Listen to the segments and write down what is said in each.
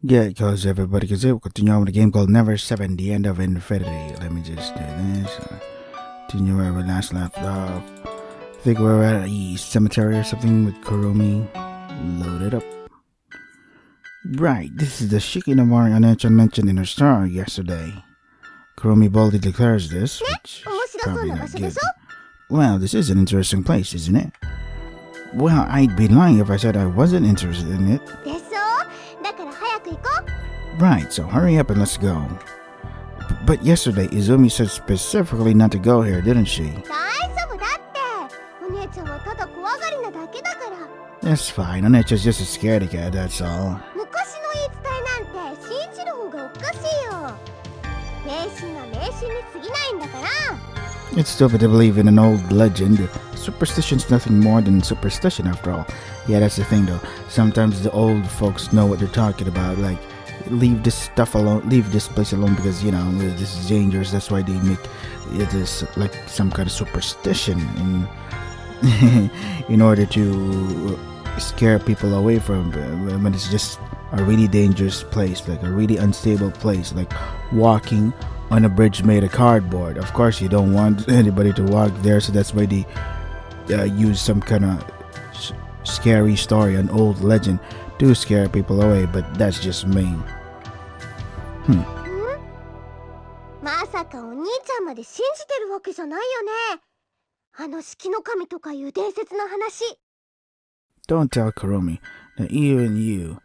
Yeah, because everybody can say we'll continue on with a game called Never Seven, The End of Infinity. Let me just do this. Continue where we last left off. I think we're at a cemetery or something with Kurumi. Load it up. Right, this is the Shikinamori Onecha mentioned in her story yesterday. Kurumi boldly declares this, which is probably not good. Well, this is an interesting place, isn't it? Well, I'd be lying if I said I wasn't interested in it. Right, so hurry up and let's go. But yesterday, Izumi said specifically not to go here, didn't she? That's fine, Onecha's just a scaredy cat, that's all. It's stupid to believe in an old legend. Superstition's nothing more than superstition after all. Yeah, that's the thing though. Sometimes the old folks know what they're talking about, like, leave this stuff alone, leave this place alone because, you know, this is dangerous. That's why they make it is like some kind of superstition in order to scare people away from when it's just a really dangerous place, like a really unstable place, like walking on a bridge made of cardboard. Of course, you don't want anybody to walk there, so that's why they use some kind of scary story, an old legend, to scare people away. But that's just me. Don't tell Kurumi that even you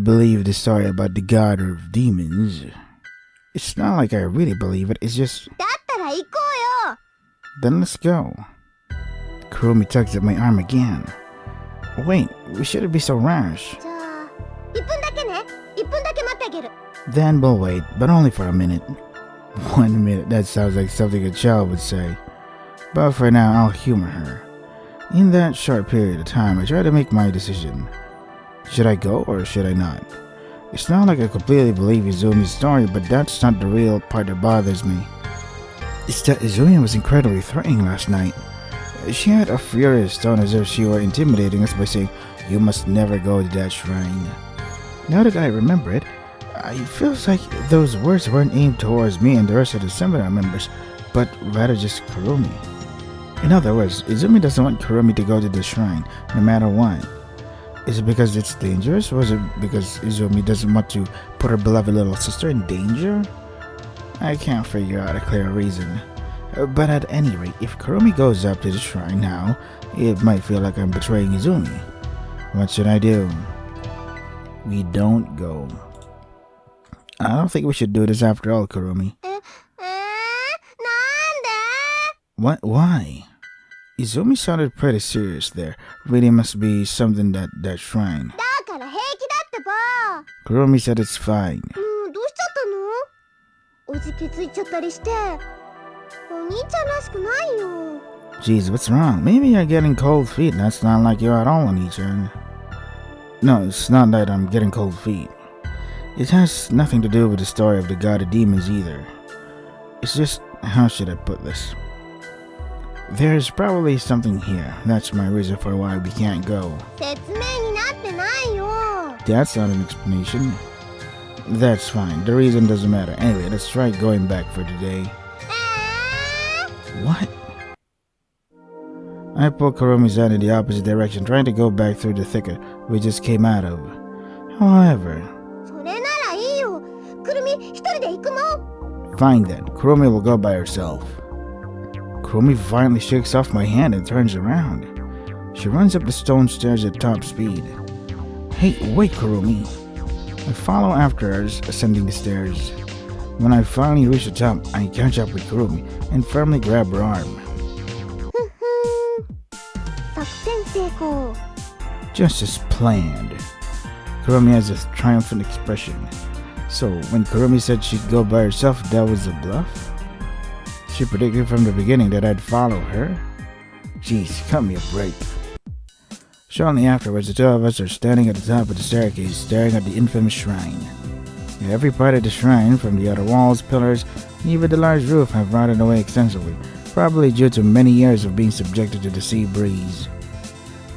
believe the story about the god of demons. It's not like I really believe it, it's just... Then let's go. Kurumi tugs at my arm again. Wait, we shouldn't be so rash. Then we'll wait, but only for a minute. 1 minute, that sounds like something a child would say. But for now, I'll humor her. In that short period of time, I try to make my decision. Should I go or should I not? It's not like I completely believe Izumi's story, but that's not the real part that bothers me. It's that Izumi was incredibly threatening last night. She had a furious tone as if she were intimidating us by saying, "You must never go to that shrine." Now that I remember it, it feels like those words weren't aimed towards me and the rest of the seminar members, but rather just Kurumi. In other words, Izumi doesn't want Kurumi to go to the shrine, no matter what. Is it because it's dangerous, or is it because Izumi doesn't want to put her beloved little sister in danger? I can't figure out a clear reason. But at any rate, if Kurumi goes up to the shrine now, it might feel like I'm betraying Izumi. What should I do? We don't go. I don't think we should do this after all, Kurumi. What? Why? Izumi sounded pretty serious there. Really must be something that shrine. Kurumi said it's fine. Jeez, what's wrong? Maybe you're getting cold feet. That's not like you at all, Oni-chan. No, it's not that I'm getting cold feet. It has nothing to do with the story of the god of demons either. It's just, how should I put this? There's probably something here. That's my reason for why we can't go. That's not an explanation. That's fine. The reason doesn't matter. Anyway, let's try going back for today. What? I pulled Kurumi's hand in the opposite direction, trying to go back through the thicket we just came out of. However... Fine then. Kurumi will go by herself. Kurumi finally shakes off my hand and turns around. She runs up the stone stairs at top speed. Hey, wait, Kurumi. I follow after her, ascending the stairs. When I finally reach the top, I catch up with Kurumi and firmly grab her arm. Just as planned. Kurumi has a triumphant expression. So, when Kurumi said she'd go by herself, that was a bluff? She predicted from the beginning that I'd follow her? Jeez, cut me a break. Shortly afterwards, the two of us are standing at the top of the staircase, staring at the infamous shrine. Every part of the shrine, from the outer walls, pillars, and even the large roof, have rotted away extensively, probably due to many years of being subjected to the sea breeze.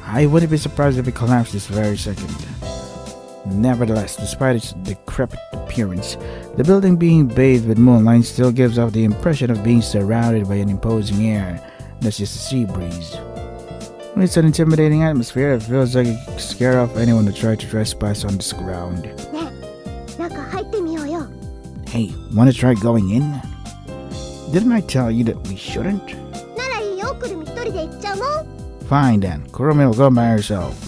I wouldn't be surprised if it collapsed this very second. Nevertheless, despite its decrepit appearance, the building being bathed with moonlight still gives off the impression of being surrounded by an imposing air that's just a sea breeze. It's an intimidating atmosphere. It feels like it could scare off anyone who tried to trespass on this ground. Hey, wanna try going in? Didn't I tell you that we shouldn't? Fine then, Kurumi will go by herself.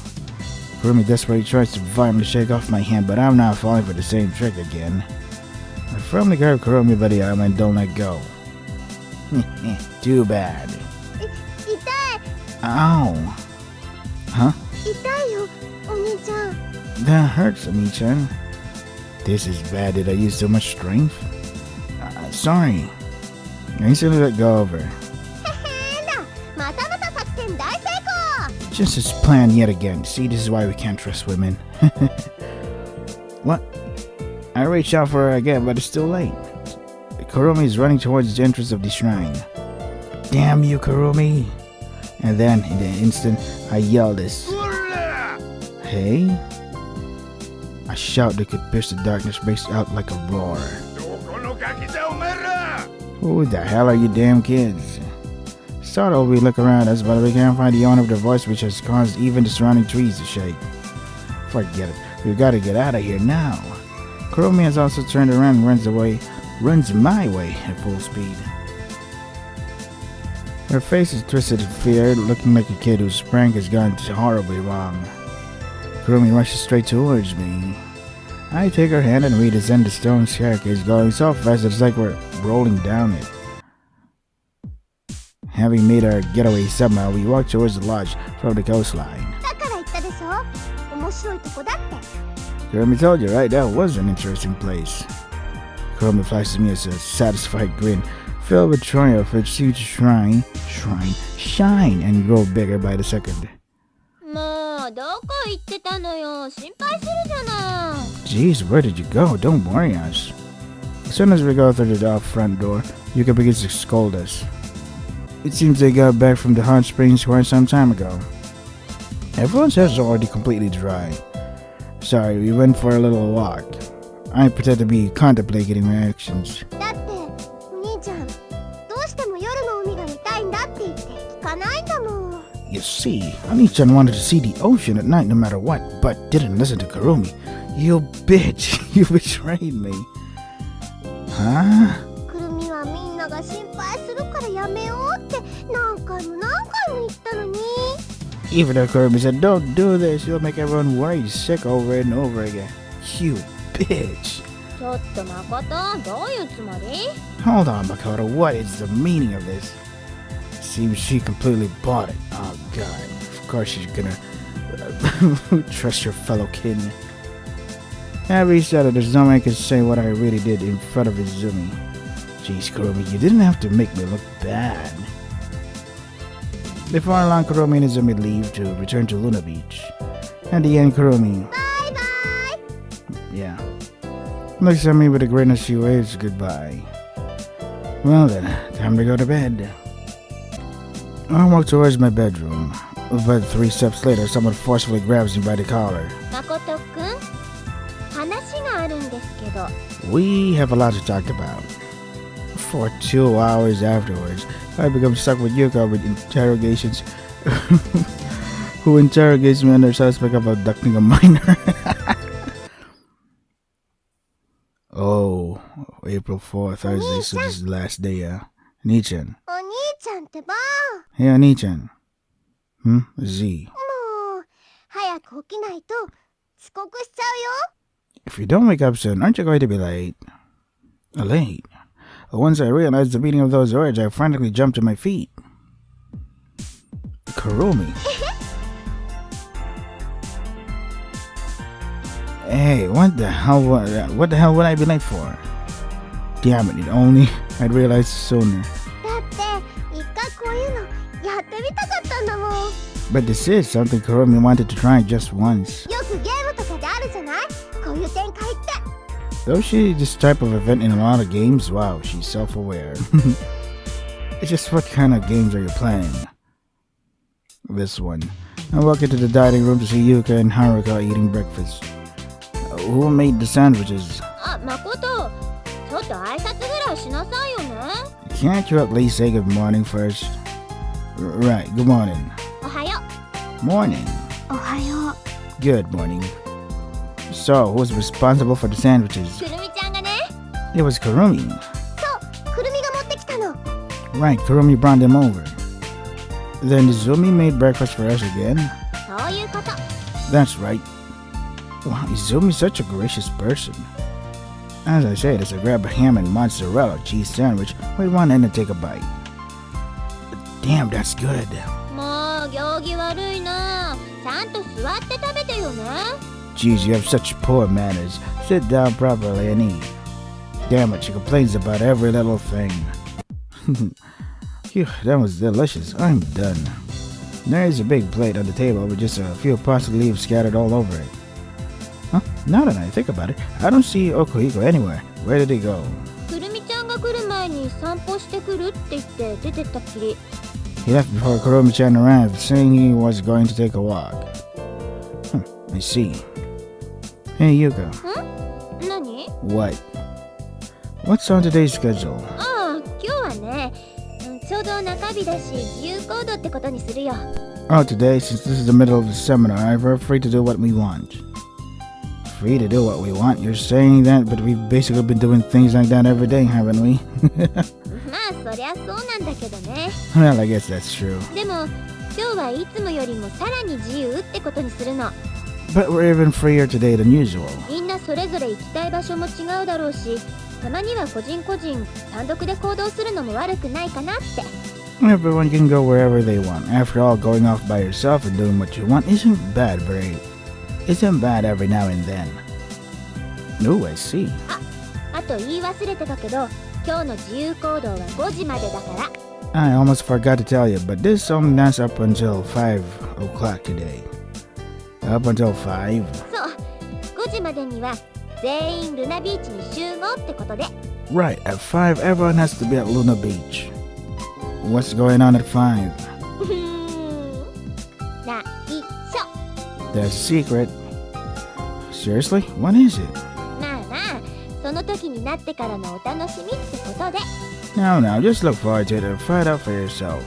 Kurumi desperately tries to violently shake off my hand, but I'm not falling for the same trick again. I firmly grab Kurumi by the arm and don't let go. Too bad. Ow! Huh? That hurts, Oni-chan. This is bad. Did I use too much strength? Sorry. I instantly let go of her. Just as planned yet again. See, this is why we can't trust women. What? I reached out for her again, but it's still late. Kurumi is running towards the entrance of the shrine. Damn you, Kurumi! And then, in the instant, I yell this. Hey? A shout that could pierce the darkness breaks out like a roar. Who the hell are you damn kids? Startled, we look around us, but we can't find the owner of the voice, which has caused even the surrounding trees to shake. Forget it. We've got to get out of here now. Kurumi has also turned around and runs my way at full speed. Her face is twisted in fear, looking like a kid whose prank has gone horribly wrong. Kurumi rushes straight towards me. I take her hand and we descend the stone staircase, going so fast it's like we're rolling down it. Having made our getaway somehow, we walk towards the lodge from the coastline. Kurumi told you, right? That was an interesting place. Kurumi flashes me as a satisfied grin, filled with triumph, which seemed to shine and grow bigger by the second. Jeez, where did you go? Don't worry us. As soon as we go through the front door, Yuka begins to scold us. It seems they got back from the hot springs quite some time ago. Everyone's hair's already completely dry. Sorry, we went for a little walk. I pretend to be contemplating my actions. You see, Oni-chan wanted to see the ocean at night no matter what, but didn't listen to Kurumi. You bitch, you betrayed me. Huh? Even though Kurumi said, don't do this, you'll make everyone worried sick over and over again. You bitch. Hold on, Makoto, what is the meaning of this? Seems she completely bought it. Oh god, of course she's gonna trust your fellow kid. Having said it, there's no way I can say what I really did in front of Izumi. Jeez, Kurumi, you didn't have to make me look bad. Before long, Kurumi and Izumi leave to return to Luna Beach. At the end, Kurumi... Bye-bye! Yeah. Looks at me with a grin as she waves goodbye. Well then, time to go to bed. I walk towards my bedroom, but 3 steps later, someone forcefully grabs me by the collar. We have a lot to talk about. For 2 hours afterwards, I become stuck with Yuka with interrogations who interrogates me under suspect of abducting a minor. Oh, April 4th, Thursday, so this is the last day, Oni-chan. Hey, Oni-chan. Z. If you don't wake up soon, aren't you going to be late? Late? Once I realized the meaning of those words, I frantically jumped to my feet. Kurumi. Hey, what the hell would I be late for? Damn it, if only I'd realized sooner. But this is something Kurumi wanted to try just once. Though she's this type of event in a lot of games, wow, she's self-aware. It's just what kind of games are you playing? This one. I walk into the dining room to see Yuka and Haruka eating breakfast. who made the sandwiches? あ、誠、ちょっと挨拶ぐらいしなさいよね。 Can't you at least say good morning first? Right, good morning. おはよ Morning. う。おはよう。 Good morning. So, who's responsible for the sandwiches? くるみちゃんがね。 It was Kurumi. そう、くるみが持ってきたの。 Right, Kurumi brought them over. Then Izumi made breakfast for us again? そういうこと。 That's right. Wow, Izumi's such a gracious person. As I said, as I grab a ham and mozzarella cheese sandwich with one end and take a bite. Damn, that's good. もう行儀悪いな。ちゃんと座って食べてよね。 Geez, you have such poor manners. Sit down properly and eat. Damn it, she complains about every little thing. Phew, that was delicious. I'm done. There is a big plate on the table with just a few parsley leaves scattered all over it. Huh? Now that I think about it, I don't see Okuhiko anywhere. Where did he go? くるみちゃんが来る前に散歩してくるって言って出てったっきり。 He left before Kurumi-chan arrived, saying he was going to take a walk. I see. Hey, Yuka. ん？何？ What? What's on today's schedule? ああ、今日はね、ちょうど中日だし自由行動ってことにするよ。 Oh, today, since this is the middle of the seminar, we're free to do what we want. Free to do what we want? You're saying that, but we've basically been doing things like that every day, haven't we? まあそりゃそうなんだけどね。 Well, I guess that's true. でも今日はいつもよりもさらに自由ってことにするの。 But we're even freer today than usual. みんなそれぞれ行きたい場所も違うだろうし、たまには個人個人単独で行動するのも悪くないかなって。 Everyone can go wherever they want. After all, going off by yourself and doing what you want isn't bad every now and then. Oh, I see. あと言い忘れてたけど、今日の自由行動は5時までだから。 I almost forgot to tell you, but this only lasts up until 5 o'clock today. Up until 5? そう、5時までには全員ルナビーチに集合ってことで。 Right, at 5 everyone has to be at Luna Beach. What's going on at 5? 内緒。 That's a secret. Seriously? What is it? まあまあ、その時になってからのお楽しみってことで。 Now, just look forward to it and find out for yourself.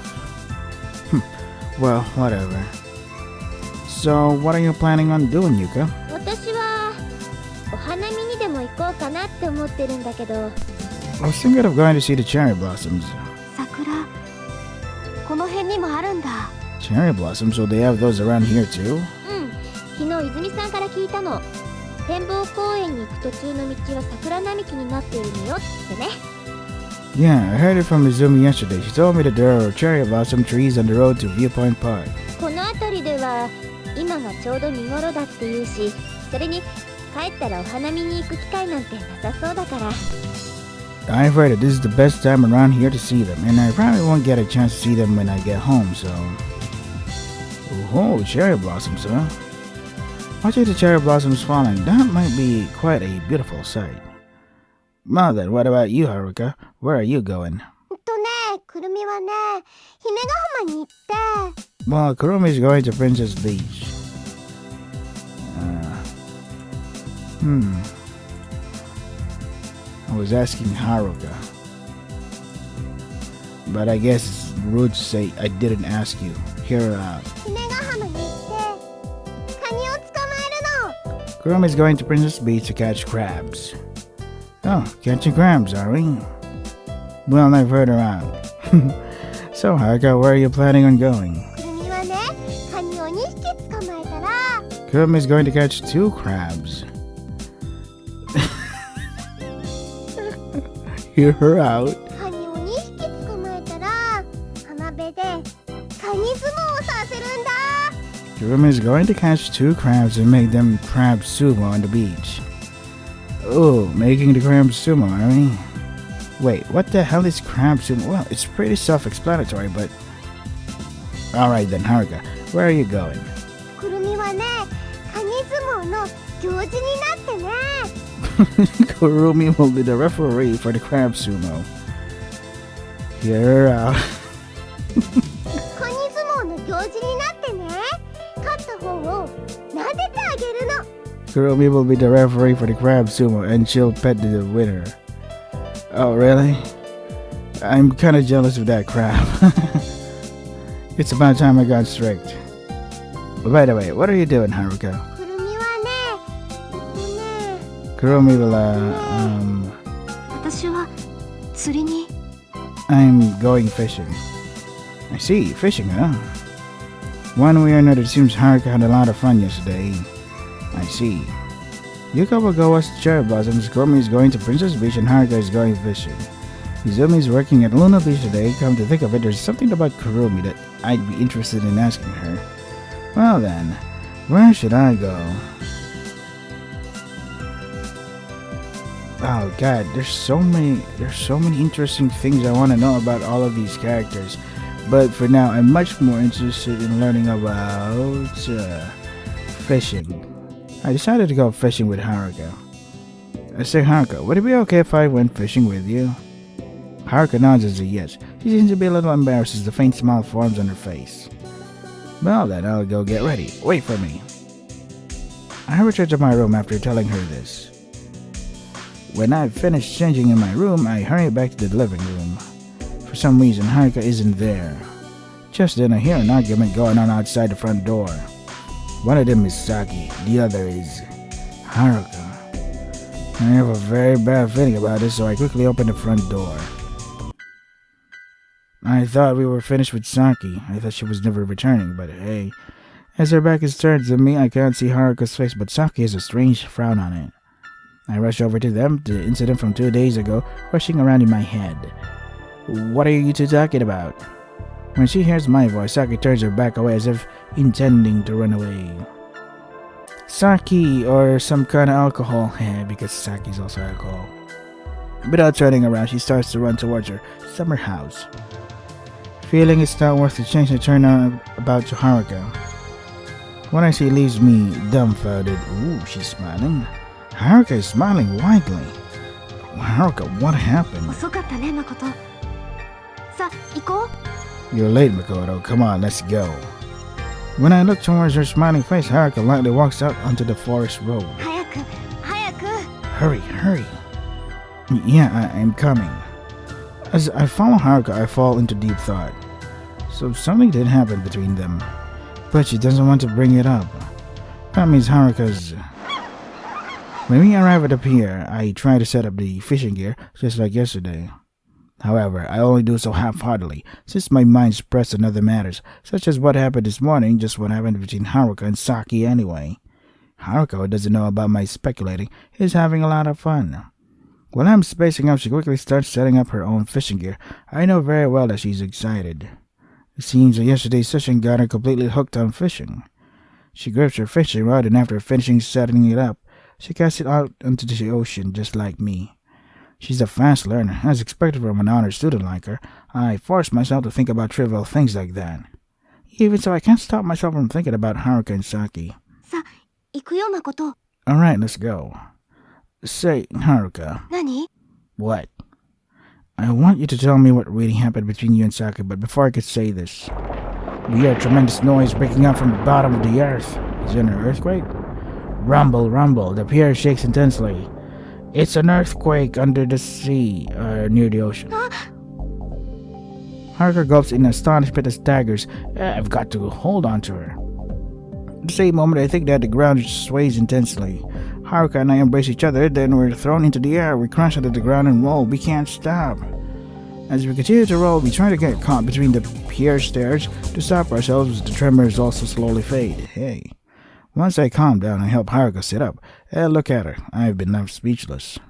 Well, whatever. So, what are you planning on doing, Yuka? 私はお花見にでも行こうかなって思ってるんだけど。 I was thinking of going to see the cherry blossoms. 桜、この辺にもあるんだ。 Cherry blossoms? So they have those around here too? うん、昨日泉さんから聞いたの。展望公園に行く途中の道は桜並木になっているのよってね。 Yeah, I heard it from Izumi yesterday. She told me that there are cherry blossom trees on the road to Viewpoint Park. この辺りでは今がちょうど見頃だっていうし、それに帰ったらお花見に行く機会なんてなさそうだから。 I've heard that this is the best time around here to see them, and I probably won't get a chance to see them when I get home, so... Oh, cherry blossoms, huh? Watching the cherry blossoms falling, that might be quite a beautiful sight. Well then, what about you, Haruka? Where are you going? ね、くるみはね、姫ヶ浜に行って。 Well, Kurumi's going to Princess Beach. I was asking Haruka. But I guess it's rude to say I didn't ask you. Hear her out. 姫ヶ浜に行ってカニを捕まえるの。 Kurumi's going to Princess Beach to catch crabs. Oh, catching crabs, are we? Well, I've heard her out. So, Haruka, where are you planning on going? くるみはね、カニを2匹捕まえたら。 Kurumi's going to catch 2 crabs. Hear her out. カニを2匹捕まえたら浜辺でカニ相撲をさせるんだ。 Kurumi's going to catch 2 crabs and make them crab sumo on the beach. Oh, making the crab sumo, are we? Wait, what the hell is crab sumo? Well, it's pretty self-explanatory, but... Alright then, Haruka, where are you going? くるみはね、カニ相撲の行司になってね。 Kurumi will be the referee for the crab sumo. Hear her out. カニ相撲の行司になってね、勝った方を撫でてあげるの。Kurumi will be the referee for the crab sumo and she'll pet the winner. Oh, really? I'm kinda jealous of that crab. It's about time I got strict. But by the way, what are you doing, Haruka? くるみはね、Kurumi will, 私は釣りに。 I'm going fishing. I see, fishing, huh? One way or another, it seems Haruka had a lot of fun yesterday. I see. Yuka will go watch the cherry blossoms, Kurumi is going to Princess Beach, and Haruka is going fishing. Izumi is working at Luna Beach today. Come to think of it, there's something about Kurumi that I'd be interested in asking her. Well then, where should I go? Oh god, there's so many interesting things I want to know about all of these characters. But for now, I'm much more interested in learning about fishing. I decided to go fishing with Haruka. I say, Haruka, would it be okay if I went fishing with you? Haruka nods as a yes. She seems to be a little embarrassed as the faint smile forms on her face. Well then, I'll go get ready. Wait for me. I returned to my room after telling her this. When I've finished changing in my room, I hurry back to the living room. For some reason, Haruka isn't there. Just then, I hear an argument going on outside the front door. One of them is Saki, the other is Haruka. I have a very bad feeling about this, so I quickly open the front door. I thought we were finished with Saki. I thought she was never returning, but hey. As her back is turned to me, I can't see Haruka's face, but Saki has a strange frown on it. I rush over to them, the incident from 2 days ago, rushing around in my head. What are you two talking about? When she hears my voice, Saki turns her back away as if intending to run away. Sake or some kind of alcohol, because sake is also alcohol. Without turning around, she starts to run towards her summer house. Feeling it's not worth the change, I turn about to Haruka. What I see leaves me dumbfounded. Ooh, she's smiling. Haruka is smiling widely. Haruka, what happened? 遅かったね、誠。さあ、行こう。 You're late, Makoto. Come on, let's go. When I look towards her smiling face, Haruka lightly walks out onto the forest road. 早く、早く。 Hurry, hurry. Yeah, I'm coming. As I follow Haruka, I fall into deep thought. So something did happen between them. But she doesn't want to bring it up. That means Haruka's... When we arrive at the pier, I try to set up the fishing gear, just like yesterday. However, I only do so half-heartedly, since my mind's pressed on other matters, such as what happened this morning, just what happened between Haruka and Saki anyway. Haruka, who doesn't know about my speculating, is having a lot of fun. While I'm spacing out, she quickly starts setting up her own fishing gear. I know very well that she's excited. It seems that yesterday's session got her completely hooked on fishing. She grips her fishing rod, and after finishing setting it up, she casts it out into the ocean just like me. She's a fast learner, as expected from an honor student like her. I force myself to think about trivial things like that. Even so, I can't stop myself from thinking about Haruka and Saki. さあ、行くよ、誠。 Alright, let's go. Say, Haruka. 何? What? I want you to tell me what really happened between you and Saki, but before I could say this, we hear a tremendous noise breaking out from the bottom of the earth. Is it an earthquake? Rumble, rumble. The pier shakes intensely. It's an earthquake under the sea, near the ocean. Haruka gulps in astonishment and staggers. I've got to hold on to her. At the same moment, I think that the ground sways intensely. Haruka and I embrace each other, then we're thrown into the air. We crash onto the ground and roll. We can't stop. As we continue to roll, we try to get caught between the pier stairs to stop ourselves, but the tremors also slowly fade. Hey. Once I calm down, I help Haruka sit up. Look at her. I've been left speechless.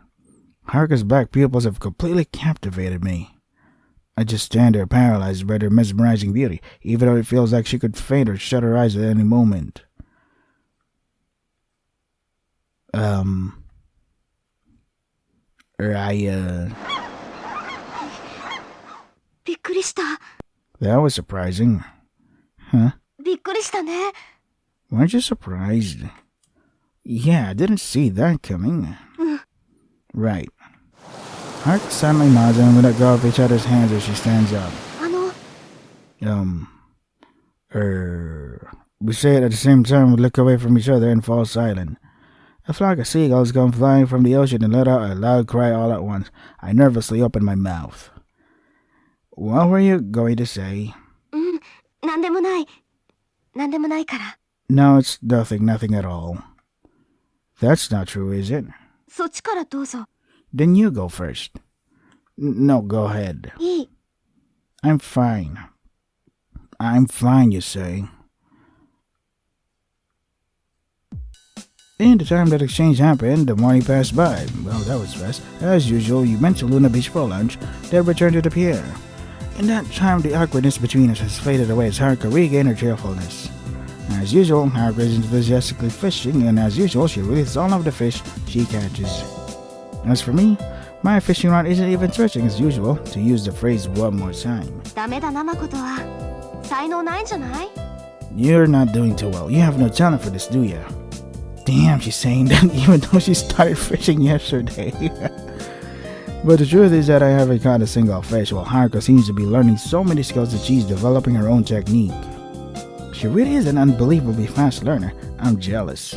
Haruka's black pupils have completely captivated me. I just stand there paralyzed by their mesmerizing beauty, even though it feels like she could faint or shut her eyes at any moment. びっくりした。 That was surprising. Huh? びっくりしたね。 Weren't you surprised? Yeah, I didn't see that coming. Right. Haruka suddenly nods and we let go of each other's hands as she stands up. We say it at the same time, we look away from each other and fall silent. A flock of seagulls come flying from the ocean and let out a loud cry all at once. I nervously opened my mouth. What were you going to say? なんでもない。なんでもないから。No, it's nothing at all. That's not true, is it? そっちからどうぞ。Then you go first. No, go ahead. いい。I'm fine. I'm fine, you say. In the time that exchange happened, the morning passed by. Well, that was fast. As usual, you went to Luna Beach for lunch, then returned to the pier. In that time, the awkwardness between us has faded away as Haruka regained her cheerfulness. As usual, Haruka is enthusiastically fishing, and as usual, she releases all of the fish she catches. As for me, my fishing rod isn't even stretching as usual, to use the phrase one more time. ダメだな、誠は。才能ないんじゃない？ You're not doing too well. You have no talent for this, do you? Damn, she's saying that even though she started fishing yesterday. But the truth is that I haven't caught a single fish, while Haruka seems to be learning so many skills that she's developing her own technique. She really is an unbelievably fast learner. I'm jealous.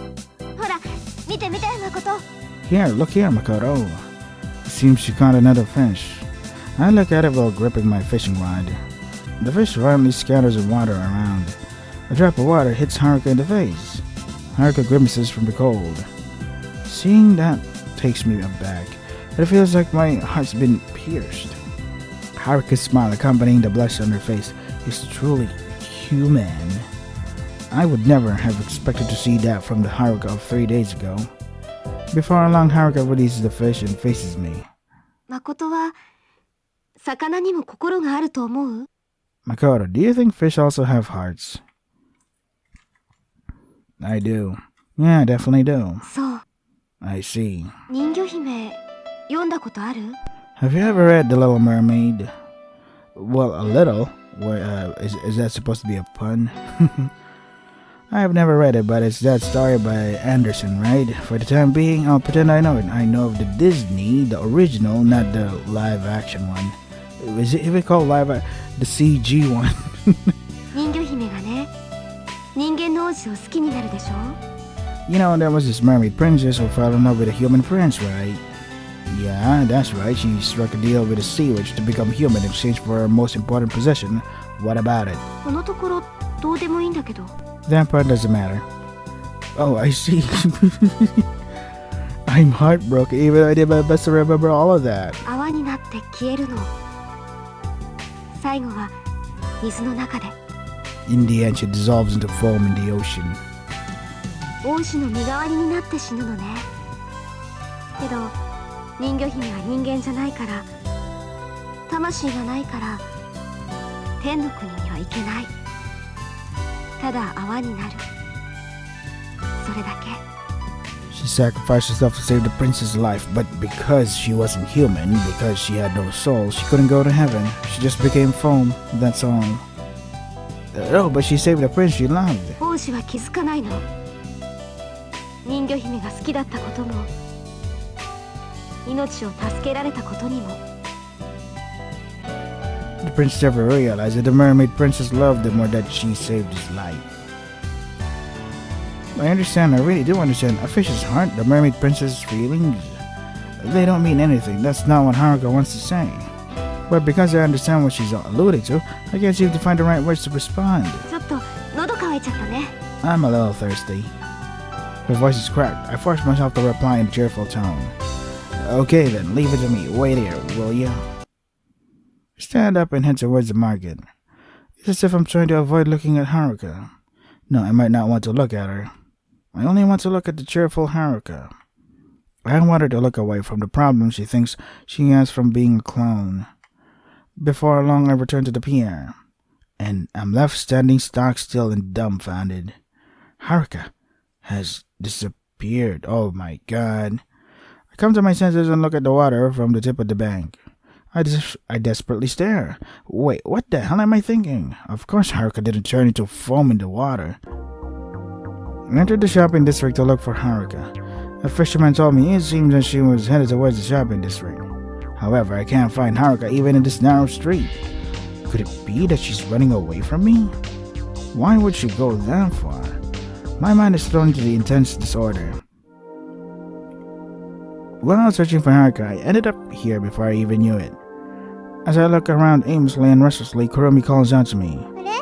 ほら、見て見て、誠。 Here, look here, Makoto. It seems she caught another fish. I look at it while gripping my fishing rod. The fish violently scatters the water around. A drop of water hits Haruka in the face. Haruka grimaces from the cold. Seeing that takes me aback. It feels like my heart's been pierced. Haruka's smile accompanying the blush on her face is truly human. I would never have expected to see that from the Haruka of 3 days ago. Before long, Haruka releases the fish and faces me. 誠は、魚にも心があると思う？ Makoto, do you think fish also have hearts? I do. Yeah, I definitely do. そう。I see. 人魚姫、読んだことある？ Have you ever read The Little Mermaid? Well, a little. Is that supposed to be a pun? I have never read it, but it's that story by Anderson, right? For the time being, I'll pretend I know it. I know of the Disney, the original, not the live-action one. Is it even called the CG one? 人魚姫がね、人間の王子を好きになるでしょ？ You know, there was this mermaid princess who fell in love with a human prince, right? Yeah, that's right. She struck a deal with a sea witch to become human in exchange for her most important possession. What about it? このところどうでもいいんだけど。 That part doesn't matter. Oh, I see. I'm heartbroken, even though I did my best to remember all of that. 泡になって消えるの。最後は水の中で。 In the end, she dissolves into foam in the ocean. 王子の身代わりになって死ぬのね。けど人魚姫は人間じゃないから、魂がないから天の国には行けない。ただ泡になる。それだけ。 She sacrificed herself to save the prince's life, but because she wasn't human, because she had no soul, she couldn't go to heaven. She just became foam, that's all. Oh, but she saved the prince she loved. 王子は気づかないの。人魚姫が好きだったことも、命を助けられたことにも。 The prince never realized that the mermaid princess loved him or that she saved his life. I understand, I really do understand. A fish's heart, the mermaid princess's feelings, they don't mean anything. That's not what Haruka wants to say. But because I understand what she's alluding to, I can't seem to find the right words to respond. ちょっと喉乾いちゃったね。 I'm a little thirsty. Her voice is cracked. I forced myself to reply in a cheerful tone. Okay then, leave it to me. Wait here, will you? Stand up and head towards the market. It's as if I'm trying to avoid looking at Haruka. No, I might not want to look at her. I only want to look at the cheerful Haruka. I want her to look away from the problems she thinks she has from being a clone. Before long, I return to the pier, and I'm left standing stock still and dumbfounded. Haruka has disappeared. Oh my god. I come to my senses and look at the water from the tip of the bank. I desperately stare. Wait, what the hell am I thinking? Of course Haruka didn't turn into foam in the water. I entered the shopping district to look for Haruka. A fisherman told me it seems that she was headed towards the shopping district. However, I can't find Haruka even in this narrow street. Could it be that she's running away from me? Why would she go that far? My mind is thrown into the intense disorder. While searching for Haruka, I ended up here before I even knew it. As I look around aimlessly and restlessly, Kurumi calls out to me. あれ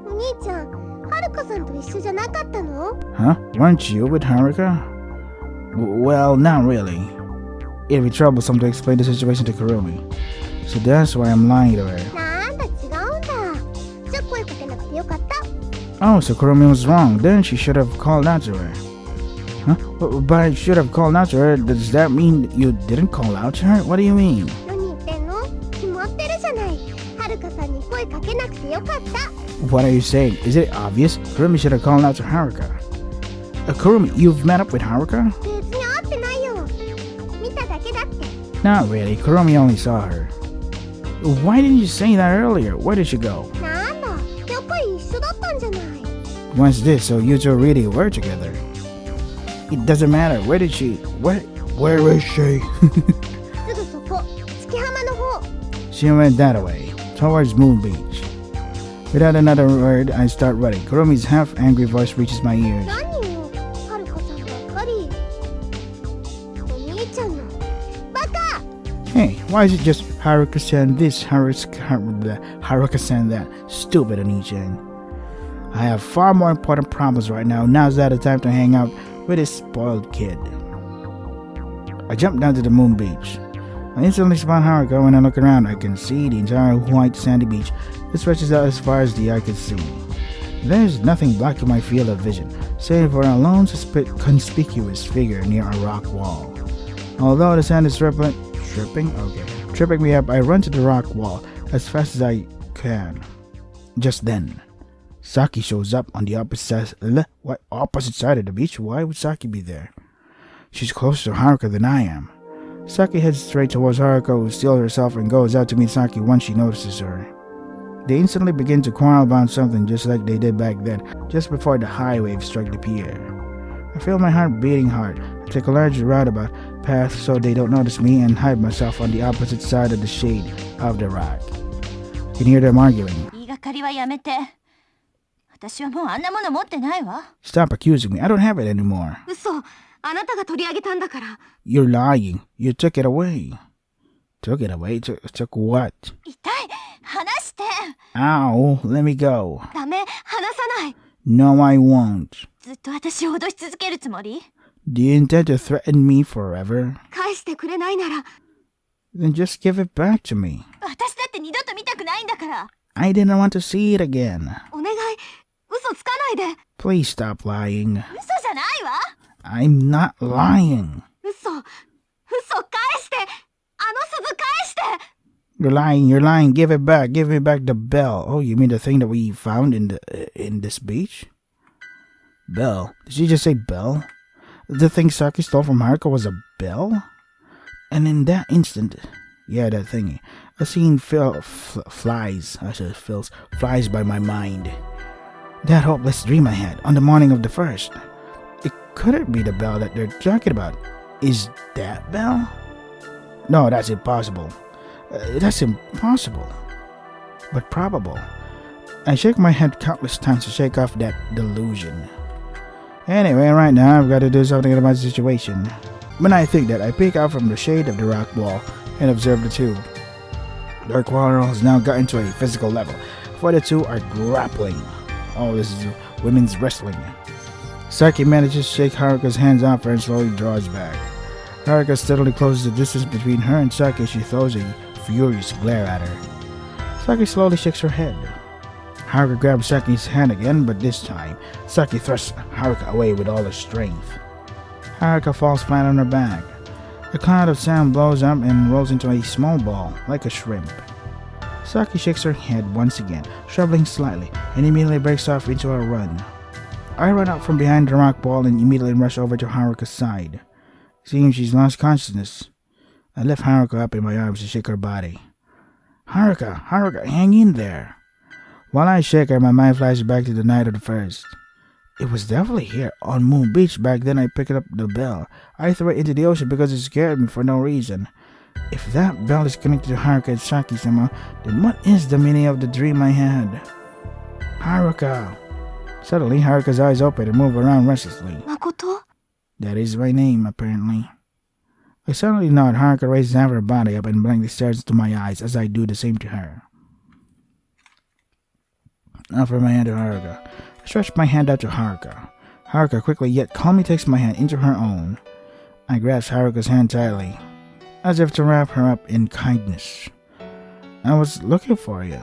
お兄ちゃん、はるかさんと一緒じゃなかったの？ Huh? Weren't you with Haruka? Well, not really. It'd be troublesome to explain the situation to Kurumi. So that's why I'm lying to her. なんだ違うんだ。じゃあ声かけなくてよかった。 Oh, so Kurumi was wrong. Then she should have called out to her. Huh? But I should have called out to her. Does that mean you didn't call out to her? What do you mean? 何言ってんの？決まってるじゃない。はるかさんに声かけなくてよかった。 What are you saying? Is it obvious? Kurumi should have called out to Haruka. Kurumi, you've met up with Haruka? 別に会ってないよ。見ただけだって。 Not really. Kurumi only saw her. Why didn't you say that earlier? Where did she go? なんだ、やっぱり一緒だったんじゃない。 What's this? So you two really were together? It doesn't matter. Where did she? Where is she? すぐそこ、月浜の方。 She went that way, towards Moon Beach. Without another word, I start running. Kurumi's half-angry voice reaches my ears. 何よ、はるかさんばっかり。お兄ちゃんのバカ。 Hey, why is it just Haruka-san this, Haruka-san that? Stupid Oni-chan. I have far more important problems right now. Now's not the time to hang out with this spoiled kid. I jump down to the Moon Beach. I instantly spot Haruka. When I look around, I can see the entire white sandy beach. It stretches out as far as the eye can see. There's nothing blocking my field of vision, save for a lone conspicuous figure near a rock wall. Although the sand is tripping me up, I run to the rock wall as fast as I can. Just then, Saki shows up on the opposite side of the beach. Why would Saki be there? She's closer to Haruka than I am. Saki heads straight towards Haruka, who steals herself and goes out to meet Saki once she notices her. They instantly begin to quarrel about something just like they did back then, just before the high wave struck the pier. I feel my heart beating hard. I take a large roundabout path so they don't notice me and hide myself on the opposite side of the shade of the rock. I can hear them arguing. 言いがかりはやめて。私はもうあんなもの持ってないわ。 Stop accusing me. I don't have it anymore. 嘘、あなたが取り上げたんだから。 You're lying. You took it away. Took it away? Took what? 痛い。離して。 Ow. Let me go. ダメ、離さない。 No, I won't. ずっと私を脅し続けるつもり？ Do you intend to threaten me forever? 返してくれないなら。 Then just give it back to me. 私だって二度と見たくないんだから。 I didn't want to see it again. お願い、嘘つかないで。 Please stop lying. 嘘じゃないわ。 I'm not lying. 嘘返して。あの鈴返して。 You're lying. Give it back. Give me back the bell. Oh, you mean the thing that we found in this beach? Bell? Did she just say bell? The thing Saki stole from Haruka was a bell? And in that instant, yeah, that thingy, a scene flies by my mind. That hopeless dream I had on the morning of the first. It couldn't be the bell that they're talking about. Is that bell? No, that's impossible. That's impossible. But probable. I shake my head countless times to shake off that delusion. Anyway, right now I've got to do something about the situation. When I think that, I peek out from the shade of the rock wall and observe the two. Their quarrel has now gotten to a physical level, for the two are grappling. Oh, this is women's wrestling. Saki manages to shake Haruka's hands off her and slowly draws back. Haruka steadily closes the distance between her and Saki as she throws a furious glare at her. Saki slowly shakes her head. Haruka grabs Saki's hand again, but this time, Saki thrusts Haruka away with all her strength. Haruka falls flat on her back. A cloud of sand blows up and rolls into a small ball, like a shrimp. Saki shakes her head once again, troubling slightly, and immediately breaks off into a run. I run out from behind the rock wall and immediately rush over to Haruka's side. Seeing she's lost consciousness, I lift Haruka up in my arms to shake her body. Haruka, hang in there. While I shake her, my mind flashes back to the night of the first. It was definitely here on Moon Beach. Back then I picked up the bell. I threw it into the ocean because it scared me for no reason. If that bell is connected to Haruka and Saki somehow, then what is the meaning of the dream I had? Haruka! Suddenly, Haruka's eyes open and move around restlessly. Makoto? That is my name, apparently. I suddenly nod. Haruka raises half her body up and blankly stares into my eyes as I do the same to her. I offer my hand to Haruka. I stretch my hand out to Haruka. Haruka quickly yet calmly takes my hand into her own. I grasp Haruka's hand tightly, as if to wrap her up in kindness. I was looking for you.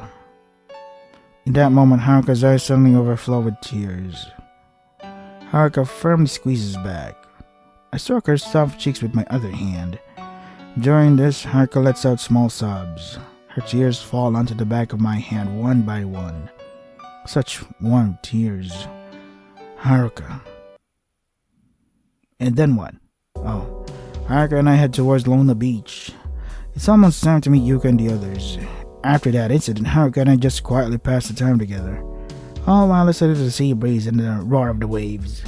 In that moment, Haruka's eyes suddenly overflow with tears. Haruka firmly squeezes back. I stroke her soft cheeks with my other hand. During this, Haruka lets out small sobs. Her tears fall onto the back of my hand one by one. Such warm tears. Haruka. And then what? Oh, Haruka and I head towards Luna Beach. It's almost time to meet Yuka and the others. After that incident, Haruka and I just quietly pass the time together, all while listening to the sea breeze and the roar of the waves.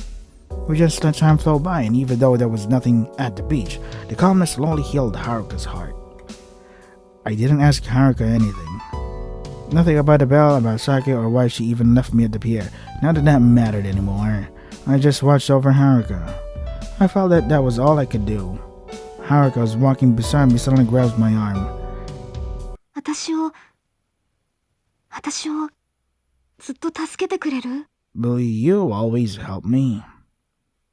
We just let time flow by, and even though there was nothing at the beach, the calmness slowly healed Haruka's heart. I didn't ask Haruka anything. Nothing about the bell, about Saki, or why she even left me at the pier. None of that mattered anymore. I just watched over Haruka. I felt that that was all I could do. Haruka was walking beside me, suddenly grabs my arm. 私をずっと助けてくれる? Will you always help me?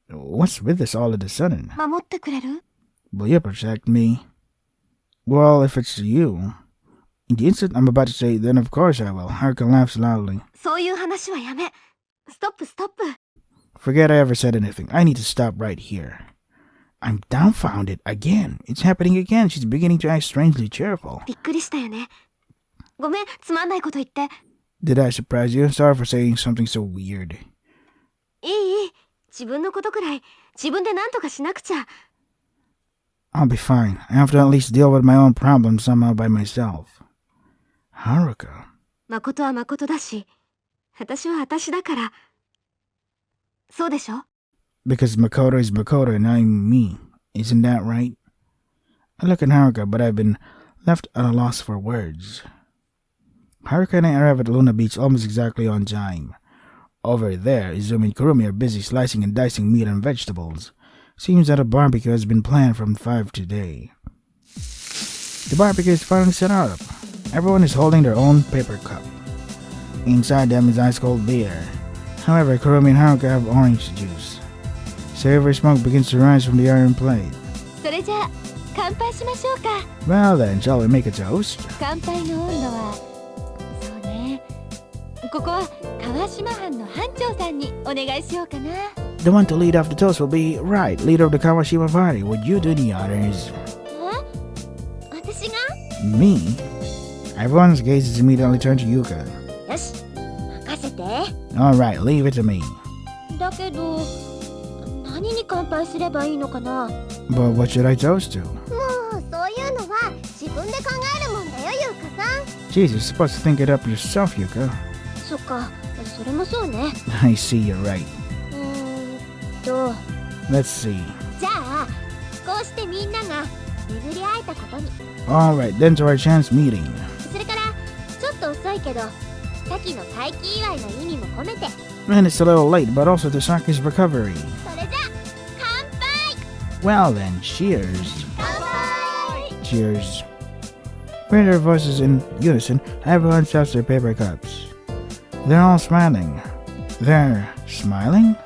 What's with this all of a sudden? 守ってくれる? Will you protect me? Well, if it's you. In the instant I'm about to say, then of course I will. Haruka laughs loudly. そういう話はやめ。ストップ。 Forget I ever said anything. I need to stop right here. I'm dumbfounded again. It's happening again. She's beginning to act strangely cheerful. びっくりしたよね。ごめん、つまんないこと言って。Did I surprise you? Sorry for saying something so weird. いい。自分のことくらい、自分で何とかしなくちゃ。I'll be fine. I have to at least deal with my own problems somehow by myself. Haruka. 誠は誠だし、私は私だから。そうでしょ? Because Makoto is Makoto and I'm me. Isn't that right? I look at Haruka, but I've been left at a loss for words. Haruka and I arrive at Luna Beach almost exactly on time. Over there, Izumi and Kurumi are busy slicing and dicing meat and vegetables. Seems that a barbecue has been planned from 5 today. The barbecue is finally set up. Everyone is holding their own paper cup. Inside them is ice cold beer. However, Kurumi and Haruka have orange juice. Savory smoke begins to rise from the iron plate. それじゃあ乾杯しましょうか。 Well then, shall we make a toast? 乾杯の温度はそうね。ここは川島藩の藩長さんにお願いしようかな。 The one to lead off the toast will be right, leader of the Kawashima party. Would you do the honors? 私が? Me? Everyone's gazes immediately turn to Yuka. よし、任せて。 Alright, leave it to me. だけど何に乾杯すればいいのかな? But what should I toast to? もうそういうのは自分で考えるもんだよ、ゆうかさん。 Jeez, you're supposed to think it up yourself, Yuka. そっか、それもそうね。 I see, you're right. Let's see. じゃあ、こうしてみんなが巡り会えたことに。 Alright, then to our chance meeting. それからちょっと遅いけど、さっきの回帰祝いの意味も込めて。 And it's a little late, but also to Saki's recovery. それじゃあ、乾杯! Well then, cheers. 乾杯! Cheers. With their voices in unison, everyone shouts their paper cups. They're all smiling. They're smiling?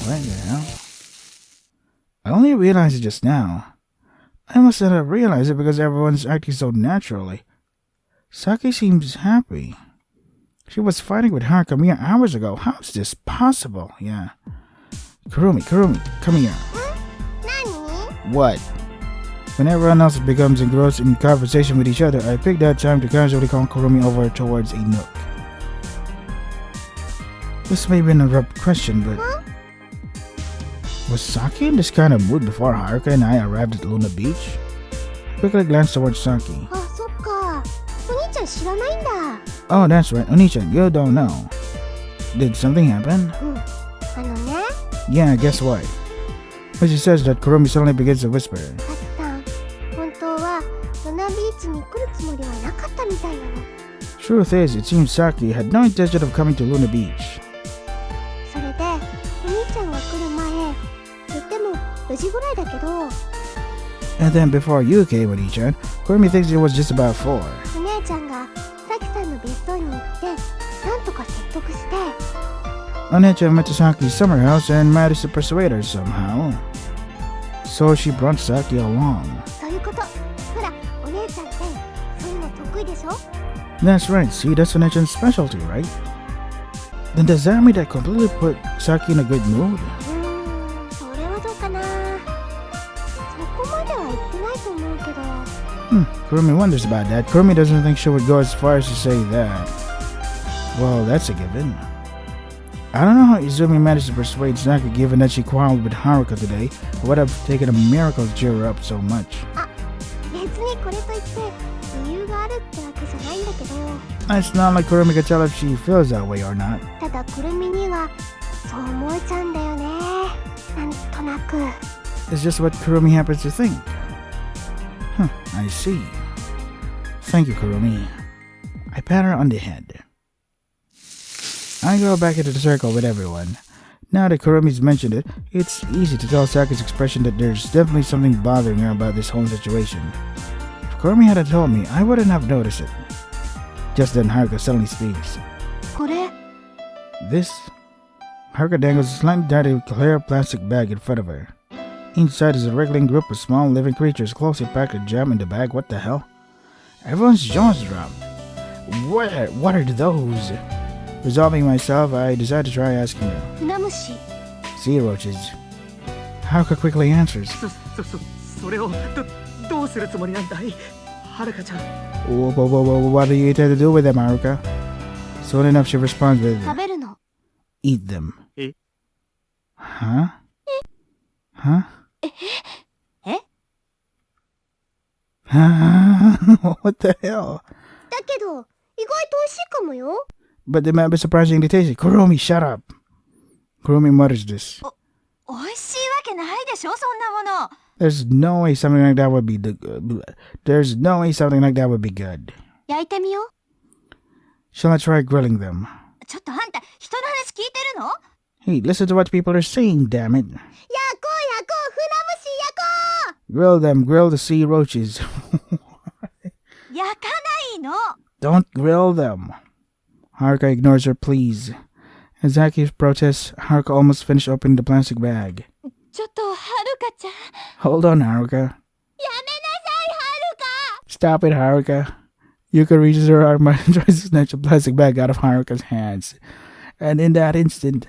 What the hell? I only realized it just now. I must not have realized it because everyone's acting so naturally. Saki seems happy. She was fighting with Haruka mere hours ago. How is this possible? Yeah. Kurumi, come here. 何? What? When everyone else becomes engrossed in conversation with each other, I pick that time to casually call Kurumi over towards a nook. This may be an abrupt question, but... Was Saki in this kind of mood before Haruka and I arrived at Luna Beach? I quickly glanced towards Saki. あ、そっか。お兄ちゃん知らないんだ。 Oh, that's right. Oni-chan, you don't know. Did something happen? あのね。 Yeah, guess what? When she says that, Kurumi suddenly begins to whisper. タツさん、本当はルナビーチに来るつもりはなかったみたいなの。 Truth is, it seems Saki had no intention of coming to Luna Beach. それで、お兄ちゃんが来る前、とても4時ぐらいだけど、 And then before you came, Oni-chan, Kurumi thinks it was just about 4. お姉ちゃんがさきさんの別荘に行ってなんとか説得して、 Oni-chan went to Saki's summer house and managed to persuade her somehow. So she brought Saki along. そういうこと。ほら、お姉ちゃんってそういうの得意でしょ。 That's right, see, that's Oni-chan's specialty, right? Then does that mean that completely put Saki in a good mood? それはどうかな。そこまでは言ってないと思うけど。Kurumi wonders about that. Kurumi doesn't think she would go as far as to say that. Well, that's a given. I don't know how Izumi managed to persuade Saki given that she quarreled with Haruka today. It would have taken a miracle to cheer her up so much. 別にこれといって理由があるってわけじゃないんだけど、 It's not like Kurumi could tell if she feels that way or not. ただくるみにはそう思えちゃうんだよね。なんとなく。 It's just what Kurumi happens to think. I see. Thank you, Kurumi. I pat her on the head. I go back into the circle with everyone. Now that Kurumi's mentioned it, it's easy to tell Saki's expression that there's definitely something bothering her about this whole situation. If Kurumi hadn't told me, I wouldn't have noticed it. Just then Haruka suddenly speaks. これ This? Haruka dangles a slightly darted clear plastic bag in front of her. Inside is a wriggling group of small living creatures closely packed and jammed in the bag. What the hell? Everyone's jaws dropped. What are those? Resolving myself, I decide to try asking her. 船虫。 Sea roaches. Haruka quickly answers. それをどうするつもりなんだい、はるかちゃん。 What do you intend to do with them, Haruka? Soon enough, she responds with, 食べるの。 eat them. Eh? Huh? Huh? え What the hell? だけど意外と美味しいかもよ。 But they might be surprisingly tasty. Kurumi, shut up. Kurumi mutters this. 美味しいわけないでしょ、そんなもの。 There's no way something like that would be There's no way something like that would be good. 焼いてみよう。 Shall I try grilling them? ちょっとあんた、人の話聞いてるの？ Hey, listen to what people are saying, damn it. 焼こう船虫焼こう。 Grill them, grill the sea roaches. 焼かないの。 Don't grill them. Haruka ignores her pleas. As Zaki protests, Haruka almost finished opening the plastic bag. ちょっと、はるかちゃん。 Hold on, Haruka. やめなさい、はるか。 Stop it, Haruka. Yuka reaches her arm and tries to snatch the plastic bag out of Haruka's hands. And in that instant,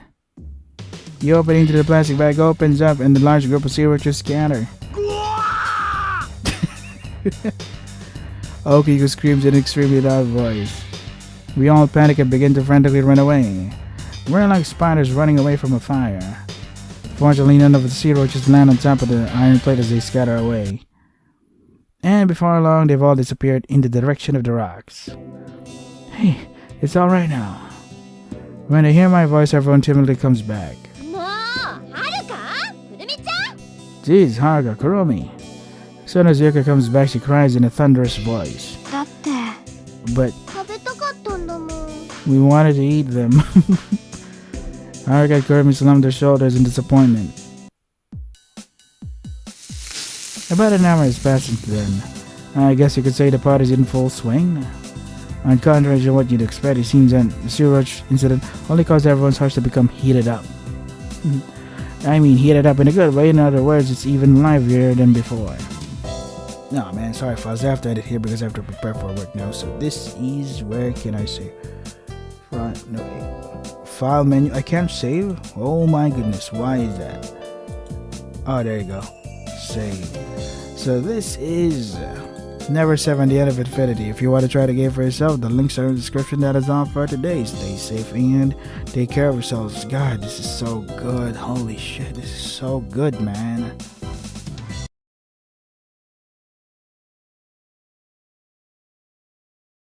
the opening to the plastic bag opens up and the large group of sea roaches scatter. Okiko screams in an extremely loud voice. We all panic and begin to frantically run away. We're like spiders running away from a fire. Fortunately, none of the sea roaches land on top of the iron plate as they scatter away. And before long, they've all disappeared in the direction of the rocks. Hey, it's alright now. When they hear my voice, everyone timidly comes back. もう、はるか？くるみちゃん？ Jeez, Haruka, Kurumi. As soon as Yuka comes back, she cries in a thunderous voice. だって But 食べたかったんだもん。 we wanted to eat them. Haruka and Kurumi slumped their shoulders in disappointment. About an hour has passed since then. I guess you could say the party's in full swing. On contrary to what you'd expect, it seems that the sea roach incident only caused everyone's hearts to become heated up. I mean heated up in a good way, in other words, it's even livelier than before. No man, sorry fellas, I have to edit here because I have to prepare for work now. So this is, where can I say? File menu, I can't save? Oh my goodness, why is that? Oh, there you go. Save. So this is Never Save on the End of Infinity. If you want to try the game for yourself, the links are in the description. That is all for today. Stay safe and take care of yourselves. God, this is so good. Holy shit, this is so good, man.